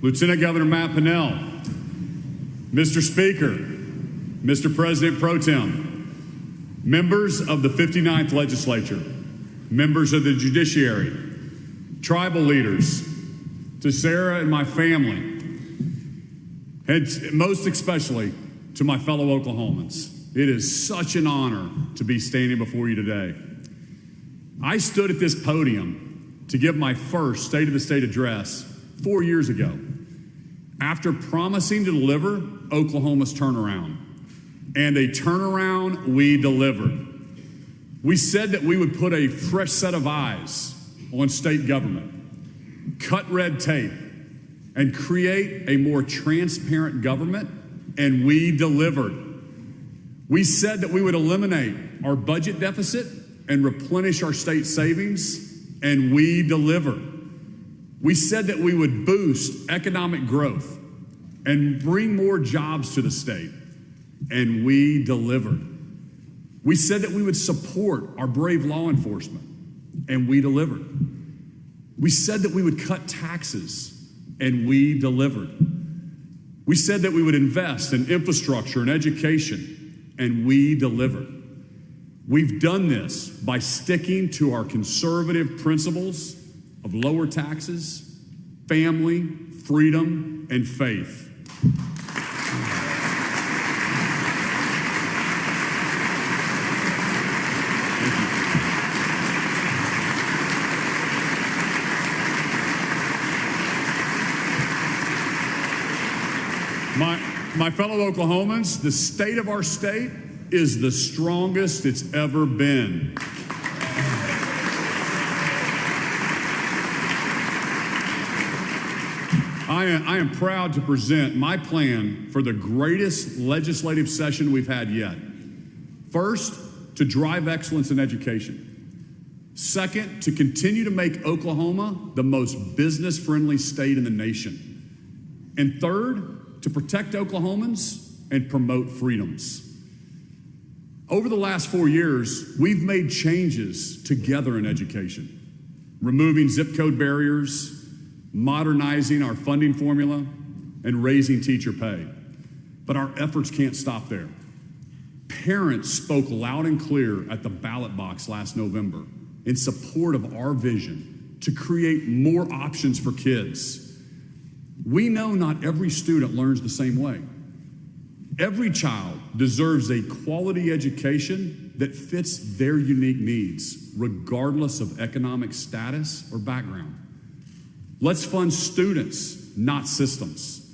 Lieutenant Governor Matt Pinnell, Mr. Speaker, Mr. President Pro Tem, members of the 59th Legislature, members of the Judiciary, tribal leaders, to Sarah and my family, and most especially to my fellow Oklahomans. It is such an honor to be standing before you today. I stood at this podium to give my first State of the State address 4 years ago, after promising to deliver Oklahoma's turnaround. And a turnaround we delivered. We said that we would put a fresh set of eyes on state government, cut red tape, and create a more transparent government, and we delivered. We said that we would eliminate our budget deficit and replenish our state savings, and we delivered. We said that we would boost economic growth and bring more jobs to the state, and we delivered. We said that we would support our brave law enforcement, and we delivered. We said that we would cut taxes, and we delivered. We said that we would invest in infrastructure and education, and we delivered. We've done this by sticking to our conservative principles of lower taxes, family, freedom, and faith. My fellow Oklahomans, the state of our state is the strongest it's ever been. I am proud to present my plan for the greatest legislative session we've had yet. First, to drive excellence in education. Second, to continue to make Oklahoma the most business-friendly state in the nation. And third, to protect Oklahomans and promote freedoms. Over the last 4 years, we've made changes together in education, removing zip code barriers, modernizing our funding formula, and raising teacher pay. But our efforts can't stop there. Parents spoke loud and clear at the ballot box last November in support of our vision to create more options for kids. We know not every student learns the same way. Every child deserves a quality education that fits their unique needs, regardless of economic status or background. Let's fund students, not systems.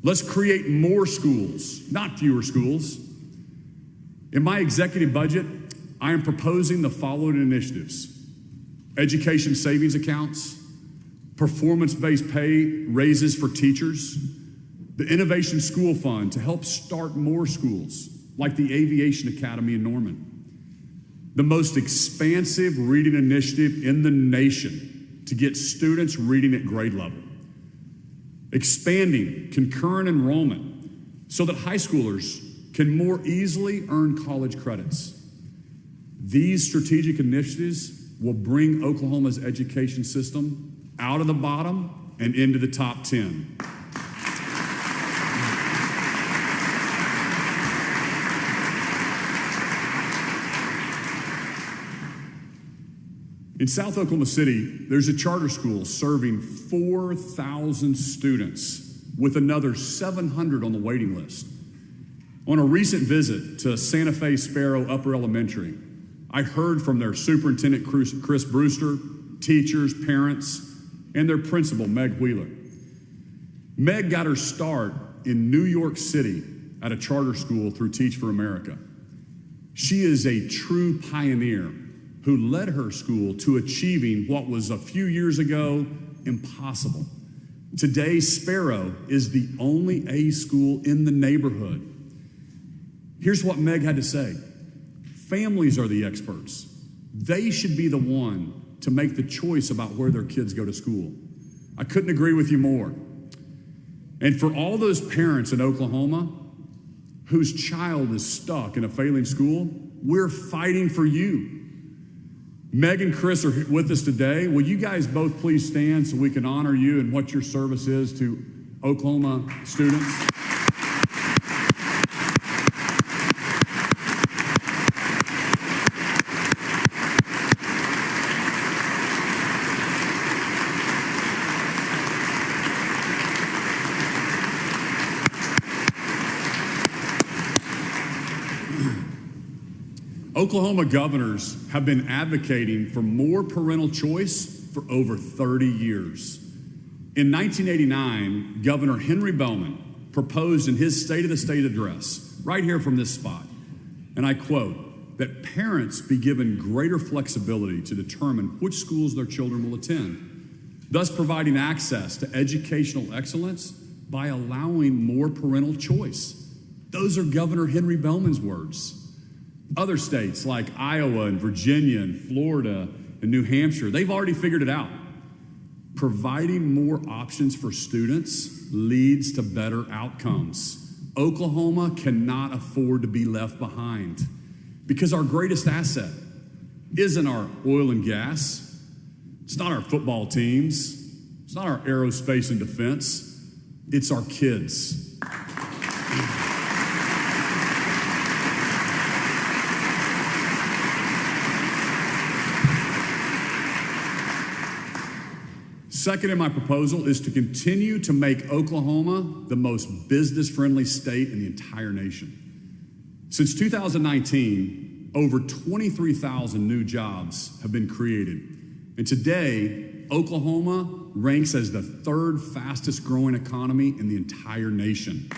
Let's create more schools, not fewer schools. In my executive budget, I am proposing the following initiatives: education savings accounts, performance-based pay raises for teachers, the Innovation School Fund to help start more schools, like the Aviation Academy in Norman, the most expansive reading initiative in the nation to get students reading at grade level, expanding concurrent enrollment so that high schoolers can more easily earn college credits. These strategic initiatives will bring Oklahoma's education system out of the bottom and into the top 10. In South Oklahoma City, there's a charter school serving 4,000 students with another 700 on the waiting list. On a recent visit to Santa Fe Sparrow Upper Elementary, I heard from their superintendent, Chris Brewster, teachers, parents, and their principal, Meg Wheeler. Meg got her start in New York City at a charter school through Teach for America. She is a true pioneer who led her school to achieving what was a few years ago impossible. Today, Sparrow is the only A school in the neighborhood. Here's what Meg had to say: families are the experts. They should be the one to make the choice about where their kids go to school. I couldn't agree with you more. And for all those parents in Oklahoma whose child is stuck in a failing school, we're fighting for you. Meg and Chris are with us today. Will you guys both please stand so we can honor you and what your service is to Oklahoma students. Oklahoma governors have been advocating for more parental choice for over 30 years. In 1989, Governor Henry Bellman proposed in his State of the State address, right here from this spot, and I quote, that parents be given greater flexibility to determine which schools their children will attend, thus providing access to educational excellence by allowing more parental choice. Those are Governor Henry Bellman's words. Other states like Iowa and Virginia and Florida and New Hampshire, they've already figured it out. Providing more options for students leads to better outcomes. Oklahoma cannot afford to be left behind because our greatest asset isn't our oil and gas. It's not our football teams. It's not our aerospace and defense. It's our kids. Second in my proposal is to continue to make Oklahoma the most business-friendly state in the entire nation. Since 2019, over 23,000 new jobs have been created. And today, Oklahoma ranks as the third fastest growing economy in the entire nation.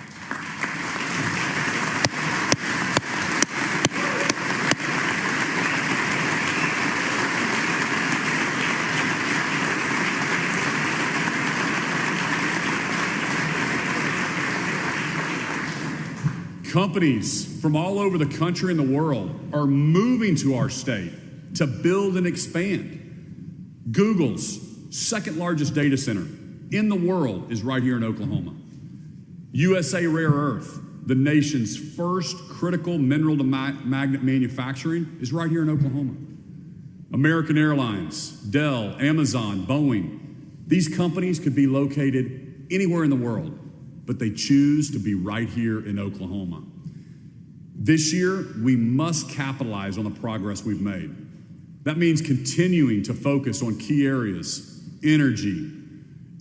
Companies from all over the country and the world are moving to our state to build and expand. Google's second largest data center in the world is right here in Oklahoma. USA Rare Earth, the nation's first critical mineral to magnet manufacturing, is right here in Oklahoma. American Airlines, Dell, Amazon, Boeing, these companies could be located anywhere in the world, but they choose to be right here in Oklahoma. This year, we must capitalize on the progress we've made. That means continuing to focus on key areas: energy,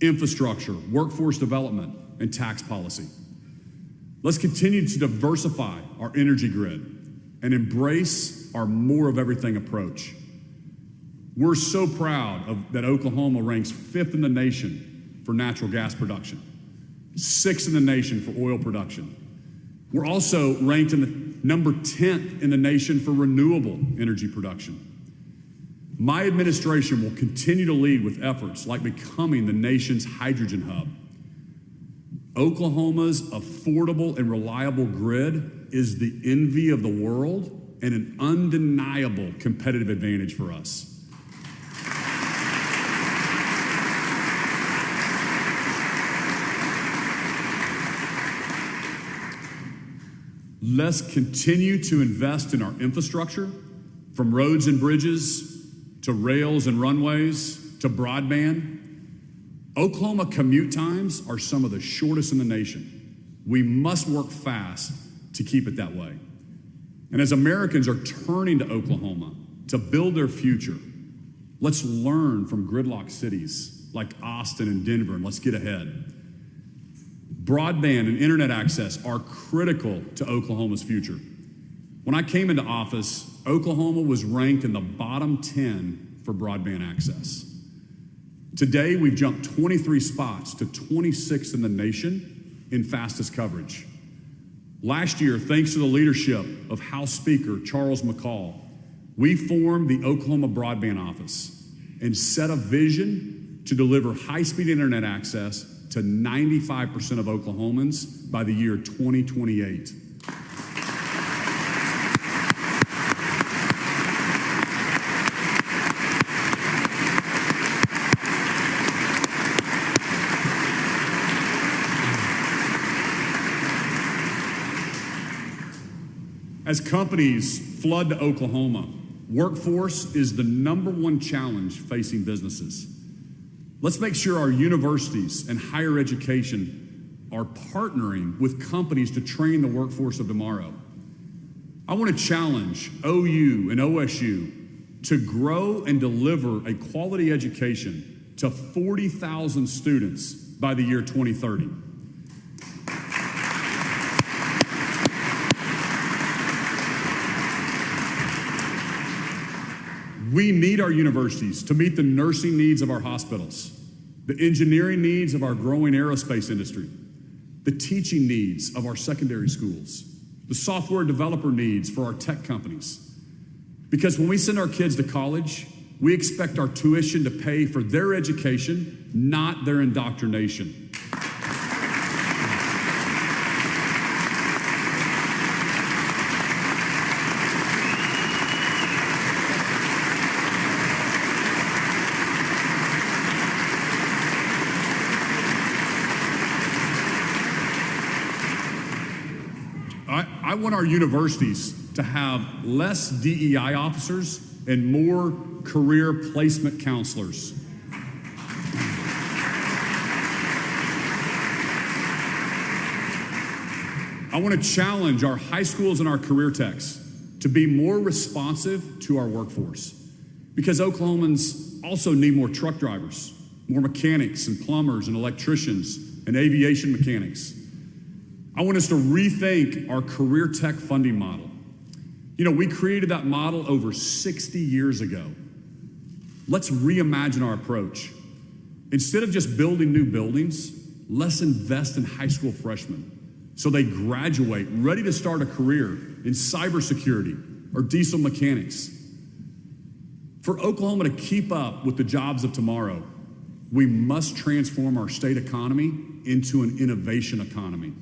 infrastructure, workforce development, and tax policy. Let's continue to diversify our energy grid and embrace our more of everything approach. We're so proud that Oklahoma ranks 5th in the nation for natural gas production, 6th in the nation for oil production. We're also ranked in the number 10th in the nation for renewable energy production. My administration will continue to lead with efforts like becoming the nation's hydrogen hub. Oklahoma's affordable and reliable grid is the envy of the world and an undeniable competitive advantage for us. Let's continue to invest in our infrastructure, from roads and bridges to rails and runways to broadband. Oklahoma commute times are some of the shortest in the nation. We must work fast to keep it that way. And as Americans are turning to Oklahoma to build their future, let's learn from gridlock cities like Austin and Denver, and let's get ahead. Broadband and internet access are critical to Oklahoma's future. When I came into office, Oklahoma was ranked in the bottom 10 for broadband access. Today, we've jumped 23 spots to 26th in the nation in fastest coverage. Last year, thanks to the leadership of House Speaker Charles McCall, we formed the Oklahoma Broadband Office and set a vision to deliver high-speed internet access to 95% of Oklahomans by the year 2028. As companies flood to Oklahoma, workforce is the #1 challenge facing businesses. Let's make sure our universities and higher education are partnering with companies to train the workforce of tomorrow. I want to challenge OU and OSU to grow and deliver a quality education to 40,000 students by the year 2030. We need our universities to meet the nursing needs of our hospitals, the engineering needs of our growing aerospace industry, the teaching needs of our secondary schools, the software developer needs for our tech companies. Because when we send our kids to college, we expect our tuition to pay for their education, not their indoctrination. I want our universities to have less DEI officers and more career placement counselors. I want to challenge our high schools and our career techs to be more responsive to our workforce, because Oklahomans also need more truck drivers, more mechanics and plumbers and electricians and aviation mechanics. I want us to rethink our career tech funding model. You know, we created that model over 60 years ago. Let's reimagine our approach. Instead of just building new buildings, let's invest in high school freshmen so they graduate ready to start a career in cybersecurity or diesel mechanics. For Oklahoma to keep up with the jobs of tomorrow, we must transform our state economy into an innovation economy.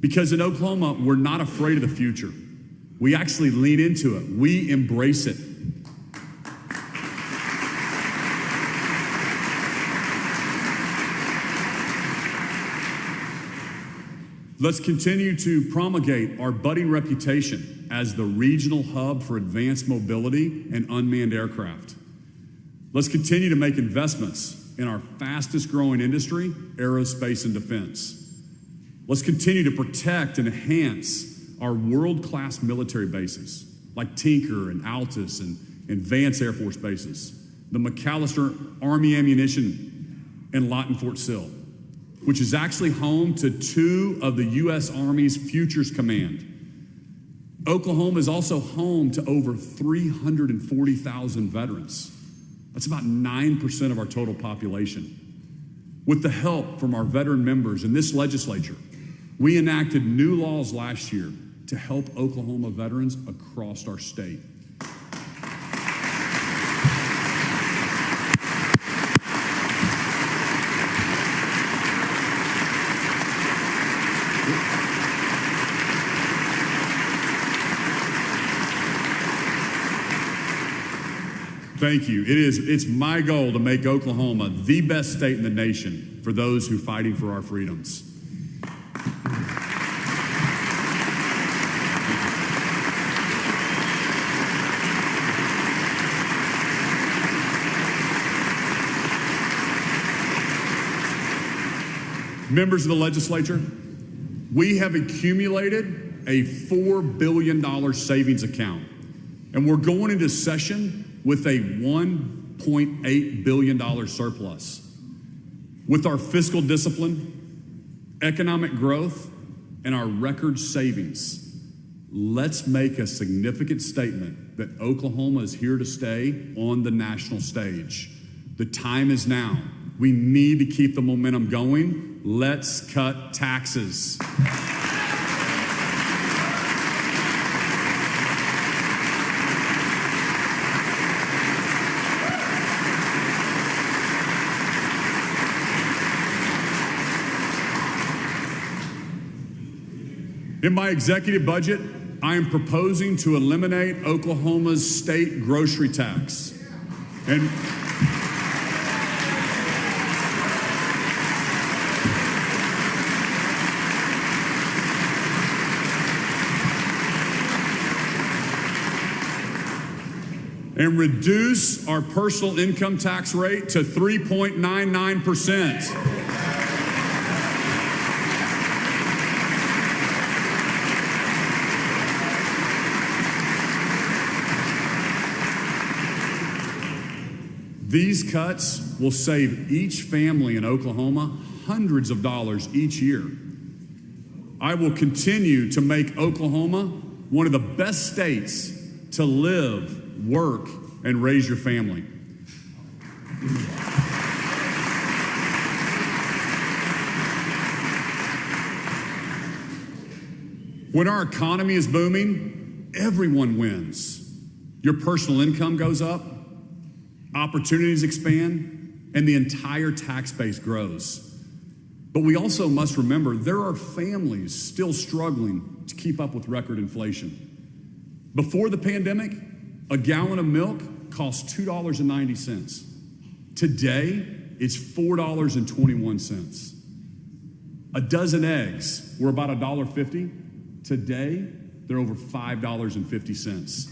Because in Oklahoma, we're not afraid of the future. We actually lean into it. We embrace it. Let's continue to promulgate our budding reputation as the regional hub for advanced mobility and unmanned aircraft. Let's continue to make investments in our fastest growing industry, aerospace and defense. Let's continue to protect and enhance our world-class military bases like Tinker and Altus and Vance Air Force bases, the McAllister Army Ammunition and Lawton Fort Sill, which is actually home to 2 of the U.S. Army's Futures Command. Oklahoma is also home to over 340,000 veterans. That's about 9% of our total population. With the help from our veteran members in this legislature, we enacted new laws last year to help Oklahoma veterans across our state. Thank you. It's my goal to make Oklahoma the best state in the nation for those who are fighting for our freedoms. Members of the legislature, we have accumulated a $4 billion savings account, and we're going into session with a $1.8 billion surplus. With our fiscal discipline, economic growth, and our record savings, let's make a significant statement that Oklahoma is here to stay on the national stage. The time is now. We need to keep the momentum going. Let's cut taxes. In my executive budget, I am proposing to eliminate Oklahoma's state grocery tax. And reduce our personal income tax rate to 3.99%. These cuts will save each family in Oklahoma hundreds of dollars each year. I will continue to make Oklahoma one of the best states to live, work, and raise your family. When our economy is booming, everyone wins. Your personal income goes up, opportunities expand, and the entire tax base grows. But we also must remember there are families still struggling to keep up with record inflation. Before the pandemic, a gallon of milk cost $2.90. Today, it's $4.21. A dozen eggs were about $1.50. Today, they're over $5.50.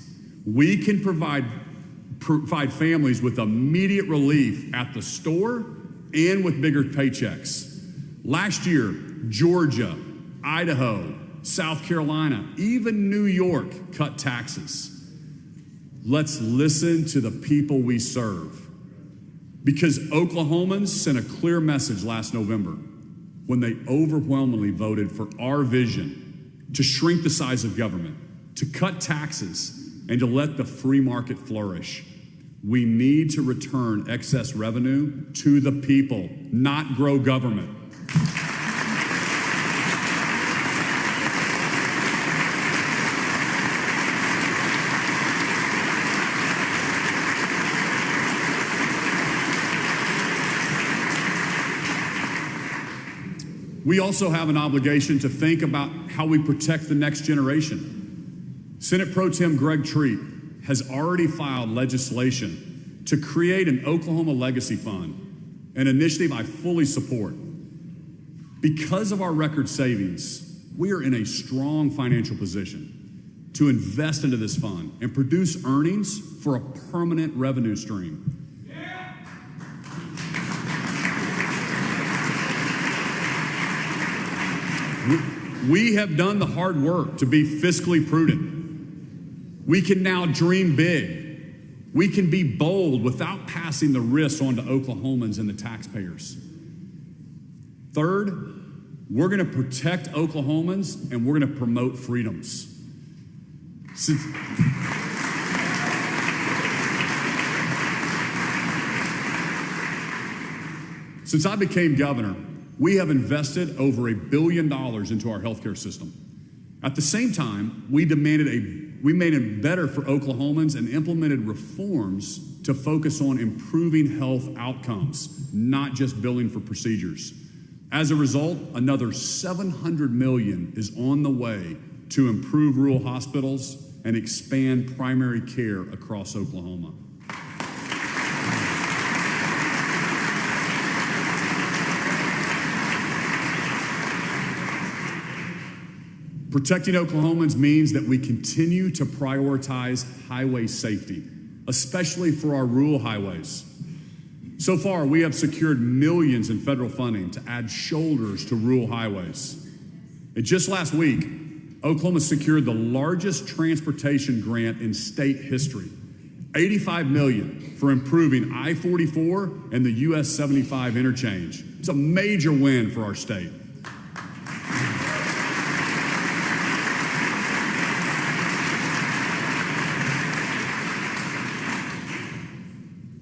We can provide families with immediate relief at the store and with bigger paychecks. Last year, Georgia, Idaho, South Carolina, even New York cut taxes. Let's listen to the people we serve. Because Oklahomans sent a clear message last November when they overwhelmingly voted for our vision to shrink the size of government, to cut taxes, and to let the free market flourish. We need to return excess revenue to the people, not grow government. We also have an obligation to think about how we protect the next generation. Senate Pro Tem Greg Treat has already filed legislation to create an Oklahoma Legacy Fund, an initiative I fully support. Because of our record savings, we are in a strong financial position to invest into this fund and produce earnings for a permanent revenue stream. We have done the hard work to be fiscally prudent. We can now dream big. We can be bold without passing the risks on to Oklahomans and the taxpayers. Third, we're going to protect Oklahomans and we're going to promote freedoms. Since I became governor, we have invested over $1 billion into our healthcare system. At the same time, we made it better for Oklahomans and implemented reforms to focus on improving health outcomes, not just billing for procedures. As a result, another $700 million is on the way to improve rural hospitals and expand primary care across Oklahoma. Protecting Oklahomans means that we continue to prioritize highway safety, especially for our rural highways. So far, we have secured millions in federal funding to add shoulders to rural highways. And just last week, Oklahoma secured the largest transportation grant in state history, $85 million for improving I-44 and the US 75 interchange. It's a major win for our state.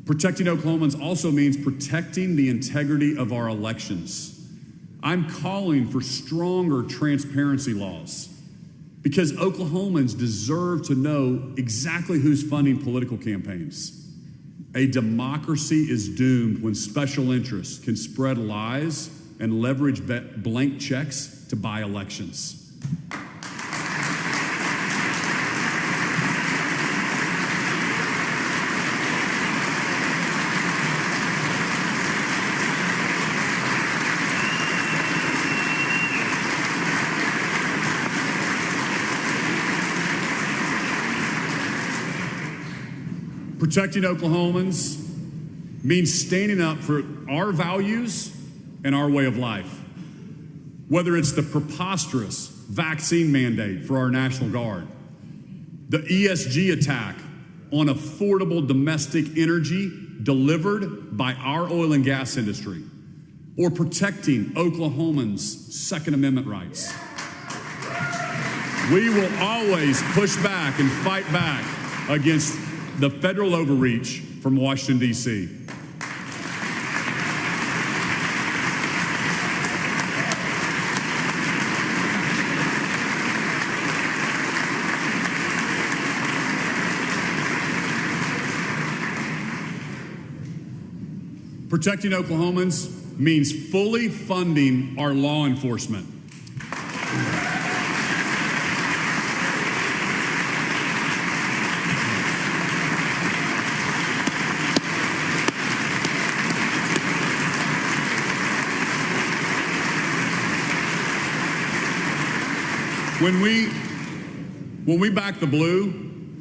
Protecting Oklahomans also means protecting the integrity of our elections. I'm calling for stronger transparency laws because Oklahomans deserve to know exactly who's funding political campaigns. A democracy is doomed when special interests can spread lies and leverage blank checks to buy elections. Protecting Oklahomans means standing up for our values and our way of life. Whether it's the preposterous vaccine mandate for our National Guard, the ESG attack on affordable domestic energy delivered by our oil and gas industry, or protecting Oklahomans' Second Amendment rights. We will always push back and fight back against the federal overreach from Washington, D.C. Protecting Oklahomans means fully funding our law enforcement. When we back the blue,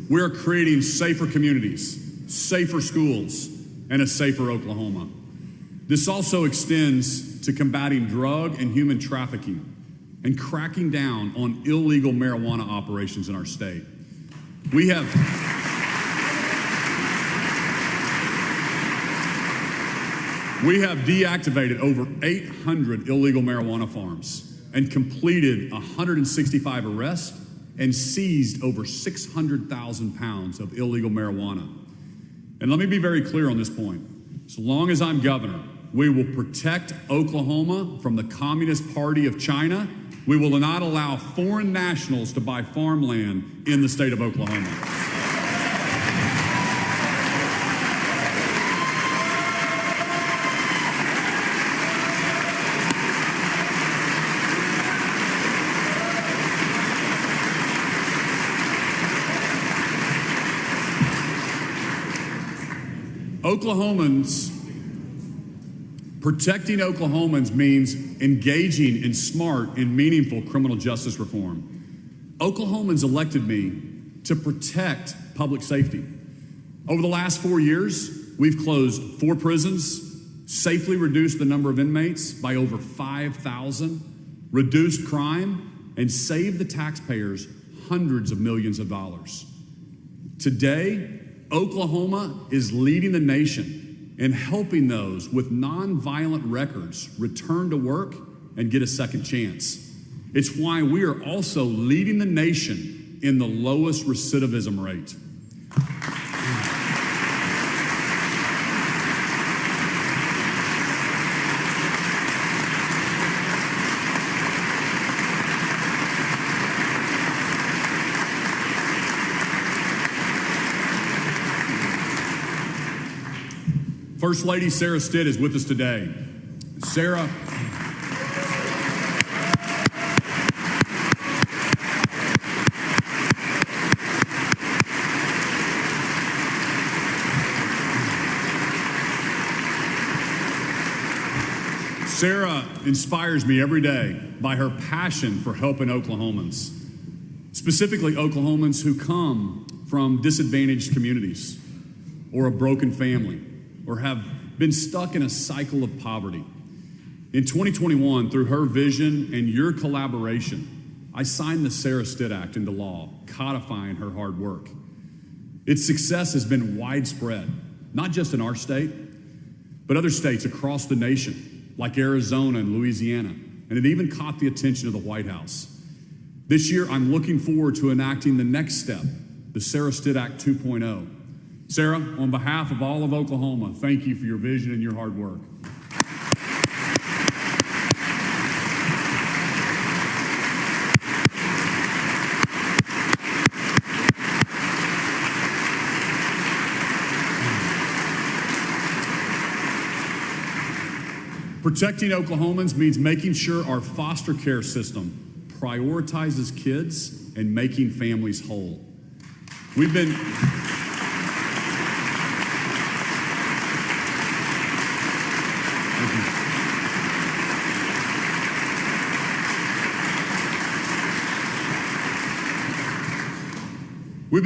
we're creating safer communities, safer schools, and a safer Oklahoma. This also extends to combating drug and human trafficking and cracking down on illegal marijuana operations in our state. We have deactivated over 800 illegal marijuana farms and completed 165 arrests and seized over 600,000 pounds of illegal marijuana. And let me be very clear on this point. As long as I'm governor, we will protect Oklahoma from the Communist Party of China. We will not allow foreign nationals to buy farmland in the state of Oklahoma. Protecting Oklahomans means engaging in smart and meaningful criminal justice reform. Oklahomans elected me to protect public safety. Over the last 4 years, we've closed 4 prisons, safely reduced the number of inmates by over 5,000, reduced crime, and saved the taxpayers hundreds of millions of dollars. Today, Oklahoma is leading the nation in helping those with nonviolent records return to work and get a second chance. It's why we are also leading the nation in the lowest recidivism rate. First Lady Sarah Stitt is with us today. Sarah inspires me every day by her passion for helping Oklahomans, specifically Oklahomans who come from disadvantaged communities or a broken family, or have been stuck in a cycle of poverty. In 2021, through her vision and your collaboration, I signed the Sarah Stitt Act into law, codifying her hard work. Its success has been widespread, not just in our state, but other states across the nation, like Arizona and Louisiana, and it even caught the attention of the White House. This year, I'm looking forward to enacting the next step, the Sarah Stitt Act 2.0. Sarah, on behalf of all of Oklahoma, thank you for your vision and your hard work. Protecting Oklahomans means making sure our foster care system prioritizes kids and making families whole. We've been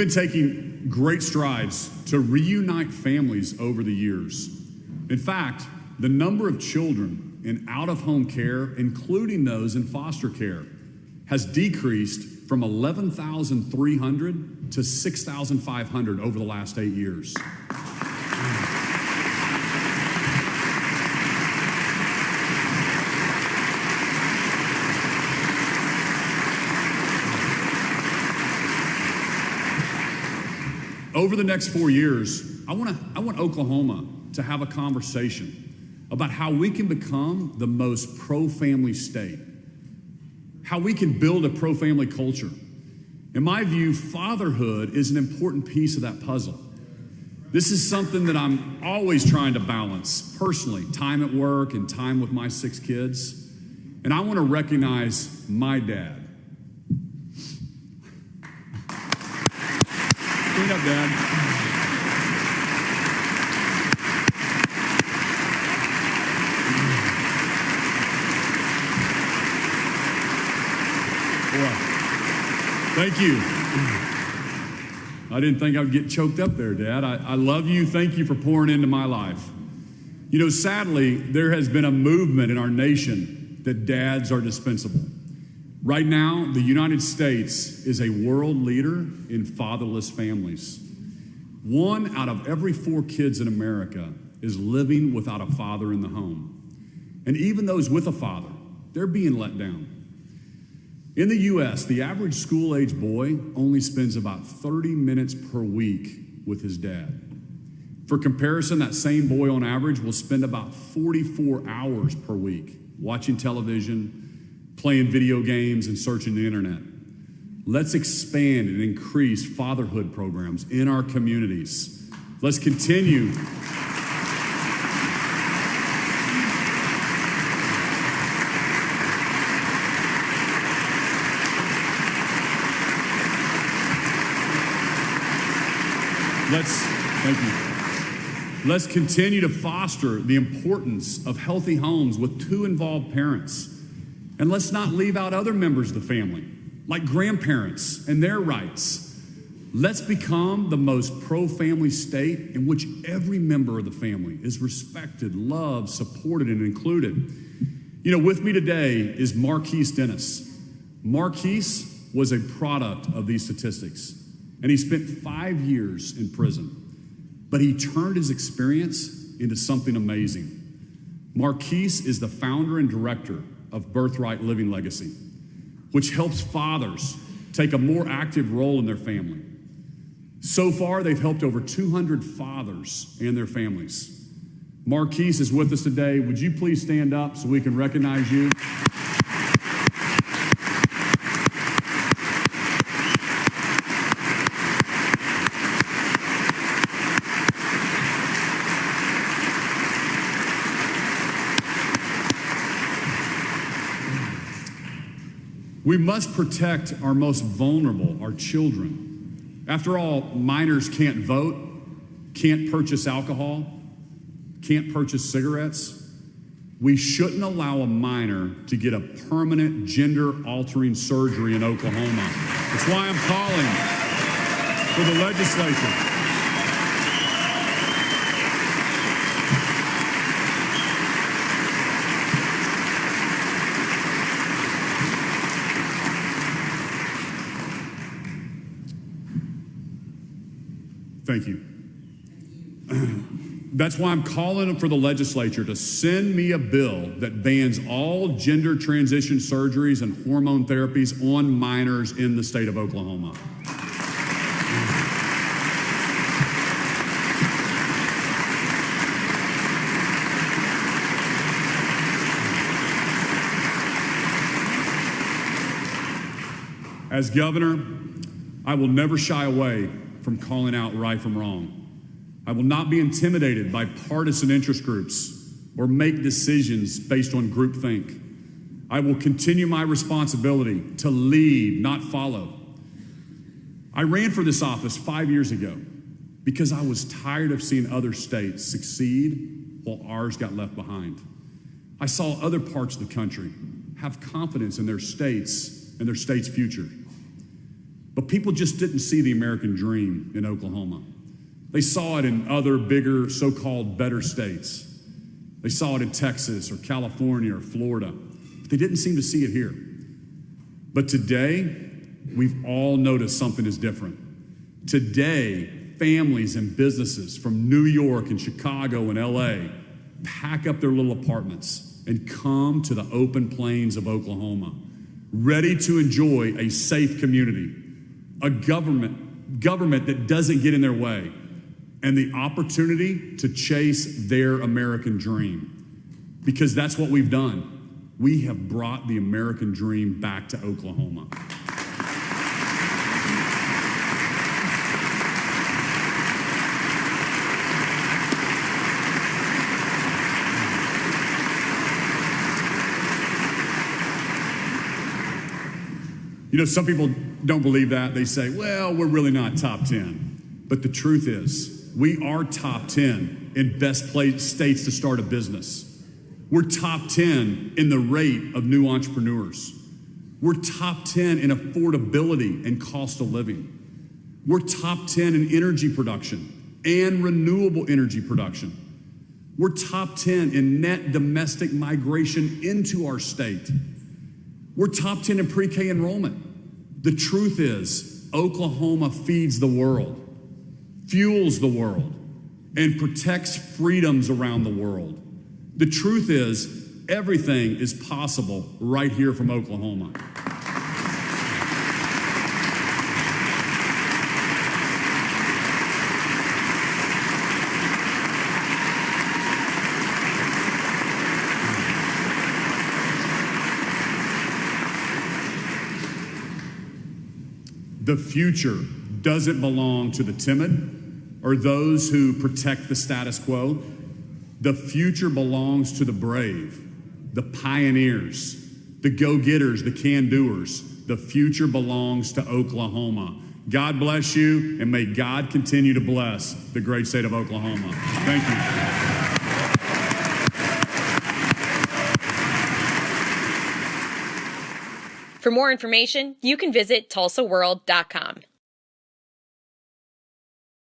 taking great strides to reunite families over the years. In fact, the number of children in out-of-home care, including those in foster care, has decreased from 11,300 to 6,500 over the last 8 years. over the next 4 years, I want Oklahoma to have a conversation about how we can become the most pro-family state, how we can build a pro-family culture. In my view, fatherhood is an important piece of that puzzle. This is something that I'm always trying to balance personally, time at work and time with my 6 kids. And I want to recognize my dad. Clean up, Dad. Boy, thank you. I didn't think I'd get choked up there, Dad. I love you. Thank you for pouring into my life. You know, sadly, there has been a movement in our nation that dads are dispensable. Right now, the United States is a world leader in fatherless families. 1 out of every 4 kids in America is living without a father in the home. And even those with a father, they're being let down. In the U.S., the average school-age boy only spends about 30 minutes per week with his dad. For comparison, that same boy on average will spend about 44 hours per week watching television, playing video games, and searching the internet. Let's expand and increase fatherhood programs in our communities. Let's continue. Thank you. Let's continue to foster the importance of healthy homes with 2 involved parents. And let's not leave out other members of the family, like grandparents and their rights. Let's become the most pro-family state in which every member of the family is respected, loved, supported, and included. You know, with me today is Marquise Dennis. Marquise was a product of these statistics, and he spent 5 years in prison. But he turned his experience into something amazing. Marquise is the founder and director of Birthright Living Legacy, which helps fathers take a more active role in their family. So far, they've helped over 200 fathers and their families. Marquise is with us today. Would you please stand up so we can recognize you? We must protect our most vulnerable, our children. After all, minors can't vote, can't purchase alcohol, can't purchase cigarettes. We shouldn't allow a minor to get a permanent gender-altering surgery in Oklahoma. That's why I'm calling for the legislature. Thank you. That's why I'm calling for the legislature to send me a bill that bans all gender transition surgeries and hormone therapies on minors in the state of Oklahoma. As governor, I will never shy away from calling out right from wrong. I will not be intimidated by partisan interest groups or make decisions based on groupthink. I will continue my responsibility to lead, not follow. I ran for this office 5 years ago because I was tired of seeing other states succeed while ours got left behind. I saw other parts of the country have confidence in their states and their state's future. But people just didn't see the American dream in Oklahoma. They saw it in other bigger, so-called better states. They saw it in Texas or California or Florida. But they didn't seem to see it here. But today, we've all noticed something is different. Today, families and businesses from New York and Chicago and LA pack up their little apartments and come to the open plains of Oklahoma, ready to enjoy a safe community, a government government that doesn't get in their way, and the opportunity to chase their American dream. Because that's what we've done. We have brought the American dream back to Oklahoma. You know, some people don't believe that. They say, well, we're really not top 10. But the truth is, we are top 10 in best placed states to start a business. We're top 10 in the rate of new entrepreneurs. We're top 10 in affordability and cost of living. We're top 10 in energy production and renewable energy production. We're top 10 in net domestic migration into our state. We're top 10 in pre-K enrollment. The truth is, Oklahoma feeds the world, fuels the world, and protects freedoms around the world. The truth is, everything is possible right here from Oklahoma. The future doesn't belong to the timid or those who protect the status quo. The future belongs to the brave, the pioneers, the go-getters, the can-doers. The future belongs to Oklahoma. God bless you, and may God continue to bless the great state of Oklahoma. Thank you. For more information, you can visit tulsaworld.com.